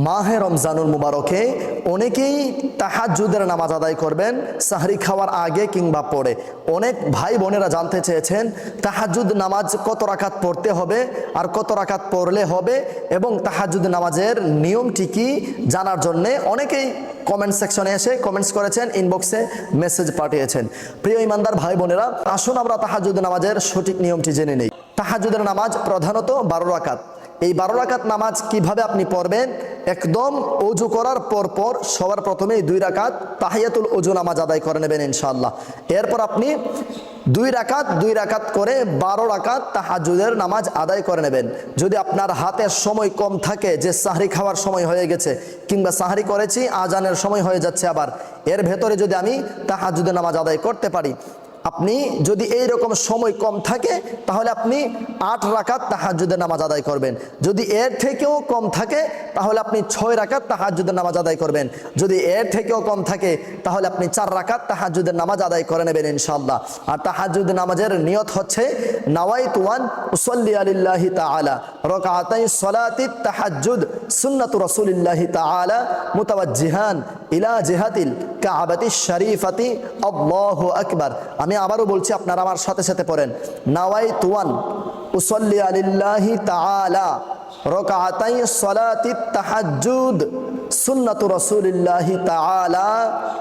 মাহে রমজানুল মুবারকে অনেকেই তাহাজ্জুদের নামাজ আদায় করবেন সাহরি খাওয়ার আগে কিংবা পরে। অনেক ভাই বোনেরা জানতে চেয়েছেন তাহাজ্জুদ নামাজ কত রাকাত পড়তে হবে আর কত রাকাত পড়লে হবে এবং তাহাজ্জুদ নামাজের নিয়মটি কি জানার জন্যে অনেকেই কমেন্ট সেকশনে এসে কমেন্টস করেছেন, ইনবক্সে মেসেজ পাঠিয়েছেন। প্রিয় ইমানদার ভাই বোনেরা, আসুন আমরা তাহাজ্জুদ নামাজের সঠিক নিয়মটি জেনে নেই। তাহাজ্জুদের নামাজ প্রধানত 12 রাকাত। এই 12 রাকাত নামাজ কিভাবে আপনি পড়বেন? একদম ওযু করার পর সবার প্রথমে 2 রাকাত তাহিয়াতুল ওযু নামাজ আদায় করে নেবেন ইনশাআল্লাহ। এরপর আপনি 2 রাকাত করে 12 রাকাত তাহাজ্জুদের নামাজ আদায় করে নেবেন। যদি আপনার হাতে সময় কম থাকে, যে সাহরি খাওয়ার সময় হয়ে গেছে কিংবা সাহরি করেছি আজানের সময় হয়ে যাচ্ছে, আবার এর ভেতরে যদি আমি তাহাজ্জুদের নামাজ আদায় করতে পারি, আপনি যদি এই রকম সময় কম থাকে তাহলে আপনি 8 রাকাত তাহাজ্জুদের নামাজ আদায় করবেন। যদি এর থেকেও কম থাকে তাহলে আপনি 6 রাকাত তাহাজ্জুদের নামাজ আদায় করবেন। যদি এর থেকেও কম থাকে তাহলে আপনি 4 রাকাত তাহাজ্জুদের নামাজ আদায় করে নেবেন ইনশাআল্লাহ। আর তাহাজ্জুদ নামাজের নিয়ত হচ্ছে নাওয়াইতু আন উসাল্লি লিল্লাহি তাআলা রাকাতাই সালাতিত তাহাজ্জুদ সুন্নাতু রাসূলিল্লাহি তাআলা মুতাওয়াজ্জিহান ইলা জিহাতিল কাবাতিশ শরীফাতি আল্লাহু আকবার। আমি আবারও বলছি, আপনারা আমার সাথে সাথে পড়েন, নাওয়াইতু আন উসাল্লি লিল্লাহি তাআলা রাকাতাই সালাতিত তাহাজ্জুদ সুন্নাতু রাসূলিল্লাহি তাআলা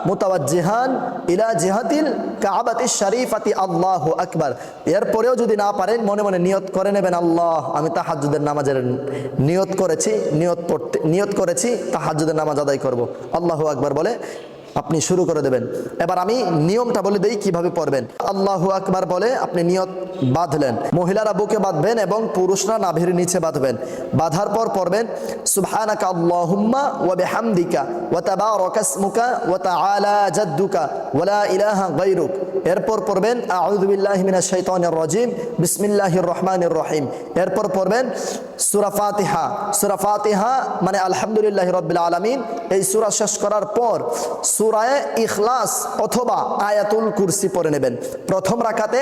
মুতাওয়াজ্জিহান ইলা জিহাতিল কাবাতিশ শরীফাতি আল্লাহু আকবার। এরপরেও যদি না পারেন মনে মনে নিয়ত করে নেবেন, আল্লাহ আমি তাহাজ্জুদের নামাজের নিয়ত করেছি তাহাজ্জুদের নামাজ আদায় করব। আল্লাহু আকবার বলে আপনি শুরু করে দেবেন। এবার আমি নিয়মটা বলে দেই কিভাবে পড়বেন। আল্লাহু আকবার বলে আপনি নিয়ত বাঁধলেন। মহিলারা বুকে বাঁধবেন এবং পুরুষরা নাভির নিচে বাঁধবেন। বাঁধার পর পড়বেন সুবহানাকা আল্লাহুম্মা ওয়া বিহামদিকা ওয়া তাবারাকা ইসমুকা ওয়া তাআলা জাদ্দুকা ওয়া লা ইলাহা গায়রুক। এরপর পড়বেন আউযু বিল্লাহি মিনাশ শাইতানির রাজিম বিসমিল্লাহির রহমানির রহিম। এরপর পড়বেন সূরা ফাতিহা। সূরা ফাতিহা মানে আলহামদুলিল্লাহি রাব্বিল আলামিন। এই সূরা শেষ করার পর সূরায়ে ইখলাস অথবা আয়াতুল কুরসি পড়ে নেবেন। প্রথম রাকাতে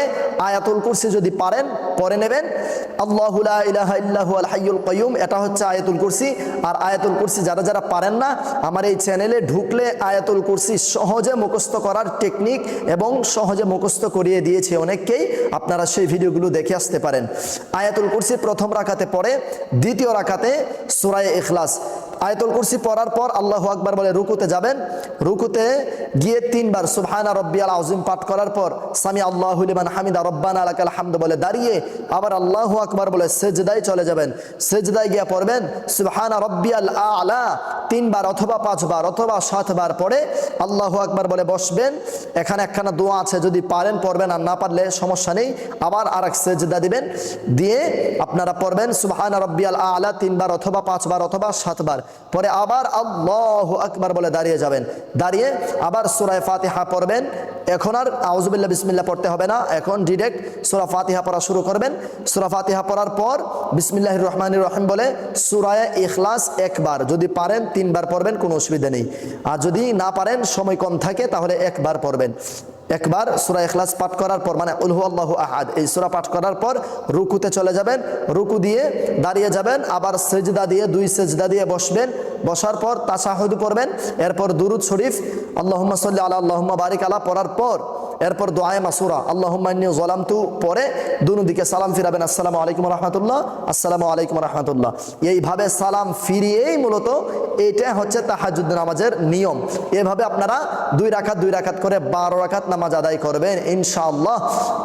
আয়াতুল কুরসি যদি পারেন পড়ে নেবেন। আল্লাহু লা ইলাহা ইল্লা হুয়াল হাইয়ুল কাইয়ুম, এটা হচ্ছে আয়াতুল কুরসি। আর আয়াতুল কুরসি যারা পারেন না, আমার এই চ্যানেলে ঢুকলে আয়াতুল কুরসি সহজে মুখস্থ করার টেকনিক এবং সহজে মুখস্থ করিয়ে দিয়েছে অনেককেই, আপনারা সেই ভিডিওগুলো দেখে আসতে পারেন। আয়াতুল কুরসি প্রথম রাকাতে পড়ে, দ্বিতীয় রাকাতে সূরায়ে ইখলাস। আয়াতুল কুরসি পড়ার পর আল্লাহু আকবার বলে রুকুতে যাবেন। রুকুতে গিয়ে 3 বার সুবহানা রাব্বিয়াল আযীম পাঠ করার পর সামি আল্লাহু লিমান হামিদা রব্বানা লাকাল হামদ বলে দাঁড়িয়ে আবার আল্লাহু আকবার বলে সিজদায় চলে যাবেন। সিজদায় গিয়ে পড়বেন সুবহানা রাব্বিয়াল আ'লা 3 বার অথবা 5 বার অথবা 7 বার পড়ে আল্লাহু আকবার বলে বসবেন। এখানে একখানা দোয়া আছে, যদি পারেন পড়বেন, আর না পারলে সমস্যা নেই, আবার আরেক সিজদা দিবেন। দিয়ে আপনারা পড়বেন সুবহানা রাব্বিয়াল আ'লা 3 বার অথবা 5 বার অথবা 7 বার, পরে আবার আল্লাহু আকবার বলে দাঁড়িয়ে যাবেন। দাঁড়িয়ে আবার সূরা ফাতিহা পড়বেন। এখন আর আউযু বিল্লাহি বিসমিল্লাহ পড়তে হবে না, এখন ডাইরেক্ট সূরা ফাতিহা পড়া শুরু করবেন। সূরা ফাতিহা পড়ার পর বিসমিল্লাহির রহমানির রহিম বলে সূরা ইখলাস একবার, যদি পারেন 3 বার পড়বেন, কোনো অসুবিধা নেই। আর যদি না পারেন, সময় কম থাকে, তাহলে একবার পড়বেন। একবার সূরা ইখলাস পাঠ করার পর মানে কুল হুয়াল্লাহু আহাদ এই সূরা পাঠ করার পর রুকুতে চলে যাবেন। রুকু দিয়ে দাঁড়িয়ে যাবেন, আবার সিজদা দিয়ে 2 সিজদা দিয়ে বসবেন। বসার পর তাশাহুদ পড়বেন। এরপর দুরুদ শরীফ আল্লাহুম্মা সাল্লি আলা আল্লাহুম্মা বারিক আলা পড়ার পর এরপর দোয়ায়ে মাসুরা আল্লাহুম্মা ইন্নী যালামতু পরে দুদিকে সালাম ফিরাবেন, আসসালামু আলাইকুম ওয়া রাহমাতুল্লাহ, আসসালামু আলাইকুম ওয়া রাহমাতুল্লাহ। এইভাবে সালাম ফিরিয়েই মূলত এটা হচ্ছে তাহাজ্জুদ নামাজের নিয়ম। এভাবে আপনারা 2 রাকাত করে 12 রাকাত নামাজ আদায় করবেন ইনশাআল্লাহ।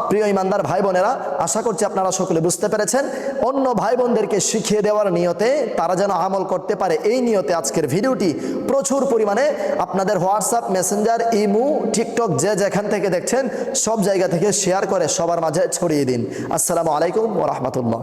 প্রিয় ইমানদার ভাই বোনেরা, আশা করছি আপনারা সকলে বুঝতে পেরেছেন। অন্য ভাই বোনদেরকে শিখিয়ে দেওয়ার নিয়তে, তারা যেন আমল করতে পারে, এই নিয়তে আজকের ভিডিওটি প্রচুর পরিমাণে আপনাদের হোয়াটসঅ্যাপ, মেসেঞ্জার, ইমো, টিকটক যে যেখান থেকে দেখছেন সব জায়গা থেকে শেয়ার করে সবার মাঝে ছড়িয়ে দিন। আসসালামু আলাইকুম ওয়া রাহমাতুল্লাহ।